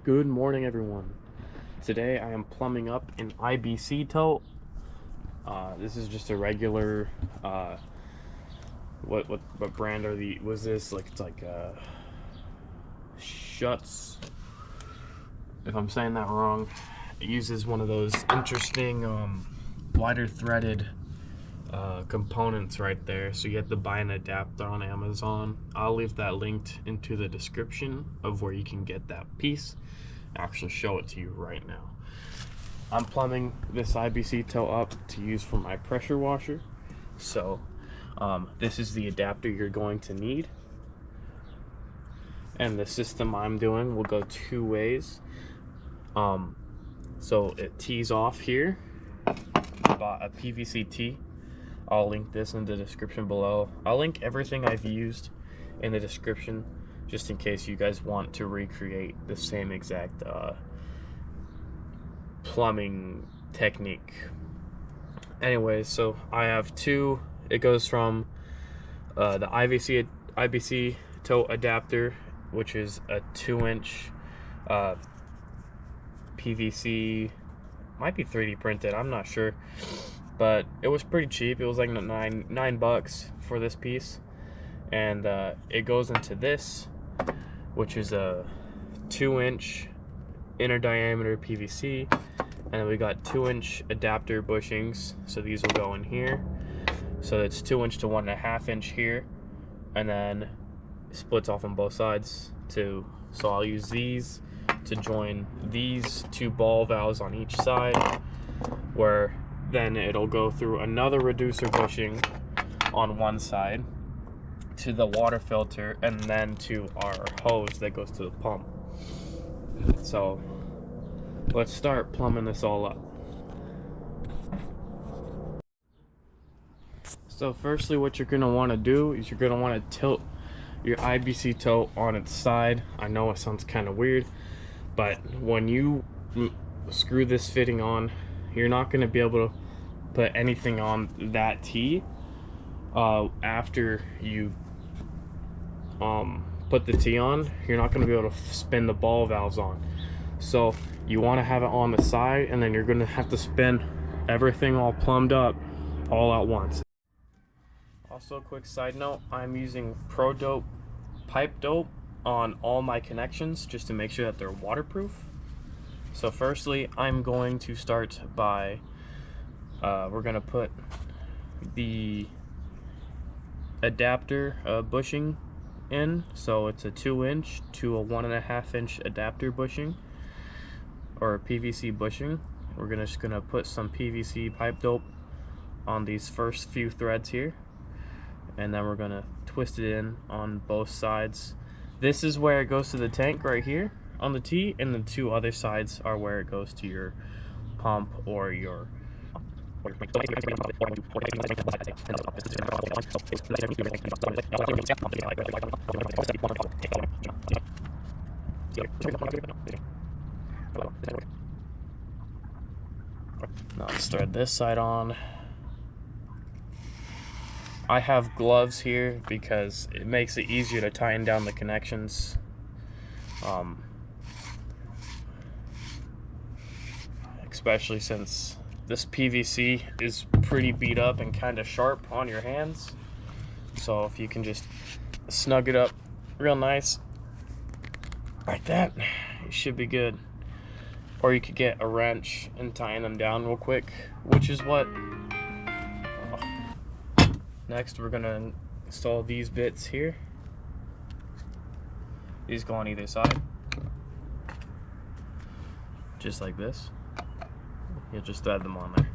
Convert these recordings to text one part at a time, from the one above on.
Good morning, everyone. Today I am plumbing up an IBC tote. This is just a regular. What brand are the? Was this like? It's like Schuts. If I'm saying that wrong, it uses one of those interesting wider threaded components right there. So you have to buy an adapter on Amazon. I'll leave that linked into the description of where you can get that piece. I'll actually show it to you right now. I'm plumbing this IBC tote up to use for my pressure washer. So this is the adapter you're going to need. And the system I'm doing will go two ways. So it tees off here. I bought a PVC tee. I'll link this in the description below. I'll link everything I've used in the description just in case you guys want to recreate the same exact plumbing technique. Anyways, so I have two. It goes from the IBC tote adapter, which is a 2-inch PVC, might be 3D printed, I'm not sure, but it was pretty cheap. It was like nine bucks for this piece, and it goes into this, which is a 2-inch inner diameter PVC, and then we got 2-inch adapter bushings, so these will go in here. So it's 2-inch to 1.5 inch here, and then it splits off on both sides too. So I'll use these to join these two ball valves on each side, where then it'll go through another reducer bushing on one side to the water filter, and then to our hose that goes to the pump. So let's start plumbing this all up. So firstly, what you're going to want to do is you're going to want to tilt your IBC tote on its side. I know it sounds kind of weird, but when you screw this fitting on, you're not going to be able to put anything on that tee after you put the tee on. You're not going to be able to spin the ball valves on. So you want to have it on the side, and then you're going to have to spin everything all plumbed up all at once. Also, a quick side note, I'm using Pro Dope pipe dope on all my connections just to make sure that they're waterproof. So firstly, I'm going to start by we're going to put the adapter bushing in. So it's a 2-inch to a 1.5 inch adapter bushing, or PVC bushing. We're just gonna put some PVC pipe dope on these first few threads here, and then we're gonna twist it in on both sides. This is where it goes to the tank right here on the tee, and the two other sides are where it goes to your pump or your Now let's thread this side on. I have gloves here because it makes it easier to tighten down the connections. Especially since this PVC is pretty beat up and kind of sharp on your hands. So if you can just snug it up real nice like that, it should be good. Or you could get a wrench and tighten them down real quick, which is what. Next, we're gonna install these bits here. These go on either side, just like this. You'll just thread them on there.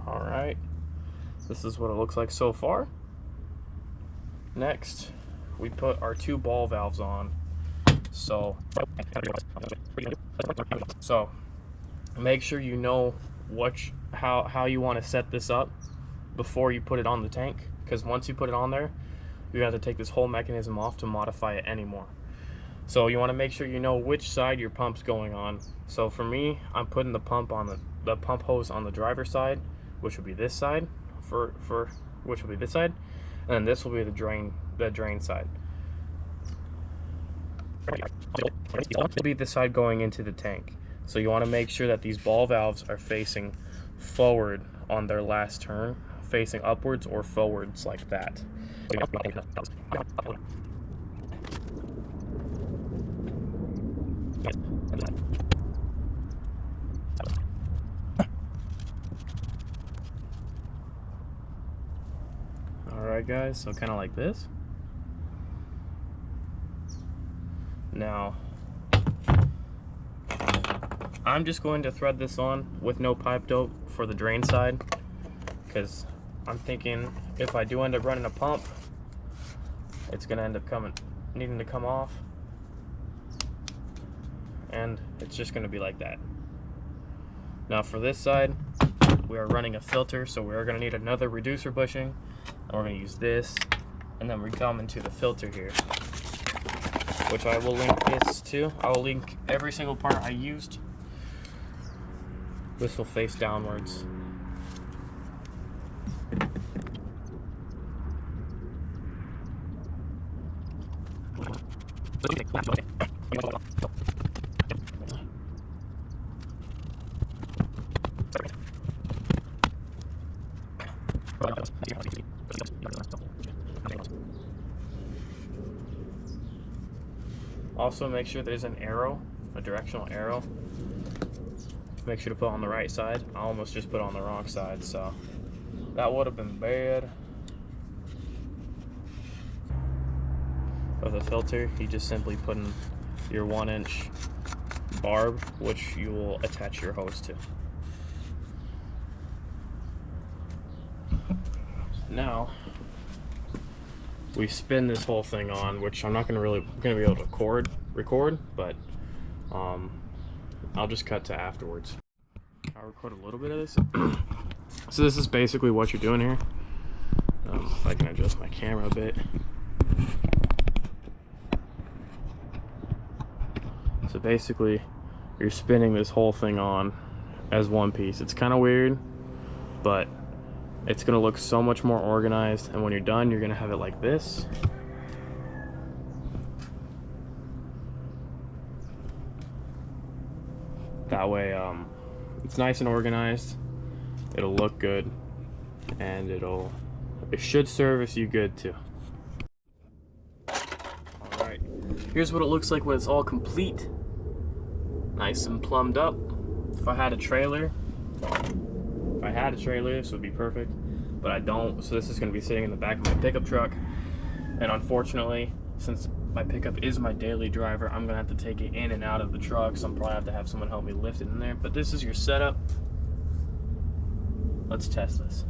Alright, this is what it looks like so far. Next, we put our two ball valves on. So make sure you know how you want to set this up. before you put it on the tank, because once you put it on there, you're gonna have to take this whole mechanism off to modify it anymore. So you want to make sure you know which side your pump's going on. So for me, I'm putting the pump on the pump hose on the driver's side, which will be this side, which will be this side, and then this will be the drain side. It'll be the side going into the tank. So you want to make sure that these ball valves are facing forward on their last turn, facing upwards or forwards like that. Alright guys, so kind of like this. Now, I'm just going to thread this on with no pipe dope for the drain side, because I'm thinking if I do end up running a pump, it's going to end up needing to come off, and it's just going to be like that. Now for this side, we are running a filter, so we're going to need another reducer bushing, and we're going to use this, and then we come into the filter here, which I will link this to. I will link every single part I used. This will face downwards. Also make sure there's an arrow, a directional arrow. Make sure to put it on the right side. I almost just put it on the wrong side, so that would have been bad. For the filter, you just simply put in your 1-inch barb, which you will attach your hose to. Now we spin this whole thing on, which I'm not gonna be able to record, but I'll just cut to afterwards. I'll record a little bit of this. So this is basically what you're doing here. If I can adjust my camera a bit. So basically, you're spinning this whole thing on as one piece. It's kind of weird, but it's gonna look so much more organized, and when you're done, you're gonna have it like this. That way, it's nice and organized. It'll look good, and it should service you good too. All right, here's what it looks like when it's all complete, nice and plumbed up. If I had a trailer, this would be perfect, but I don't, so this is going to be sitting in the back of my pickup truck, and unfortunately, since my pickup is my daily driver, I'm going to have to take it in and out of the truck, so I'm probably have to have someone help me lift it in there. But this is your setup. Let's test this.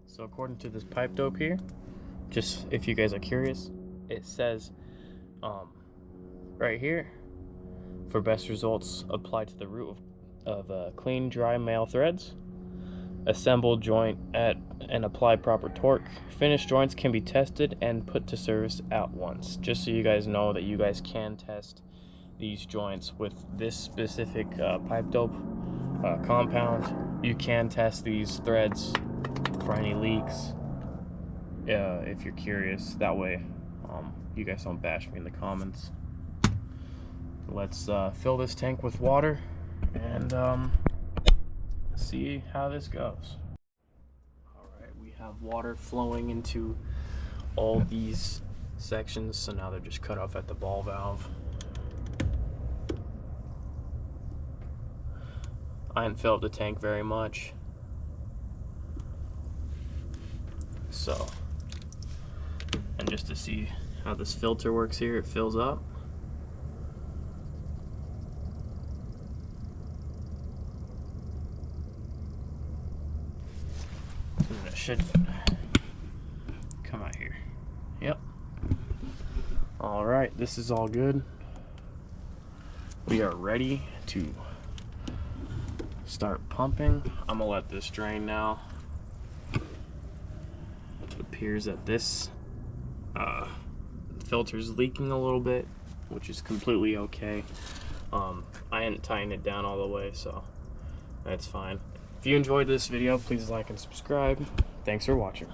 So according to this pipe dope here, just if you guys are curious, it says right here, for best results, apply to the root of clean, dry male threads. Assemble joint and apply proper torque. Finished joints can be tested and put to service at once. Just so you guys know that you guys can test these joints with this specific pipe dope compound. You can test these threads for any leaks if you're curious. That way you guys don't bash me in the comments. Let's fill this tank with water and see how this goes. Alright, we have water flowing into all these sections, so now they're just cut off at the ball valve. I haven't filled the tank very much, so, and just to see how this filter works here, it fills up. It should come out here. Yep. Alright, this is all good. We are ready to start pumping. I'm gonna let this drain now. It appears that this filter's leaking a little bit, which is completely okay. I hadn't tightened it down all the way, so that's fine. If you enjoyed this video, please like and subscribe. Thanks for watching.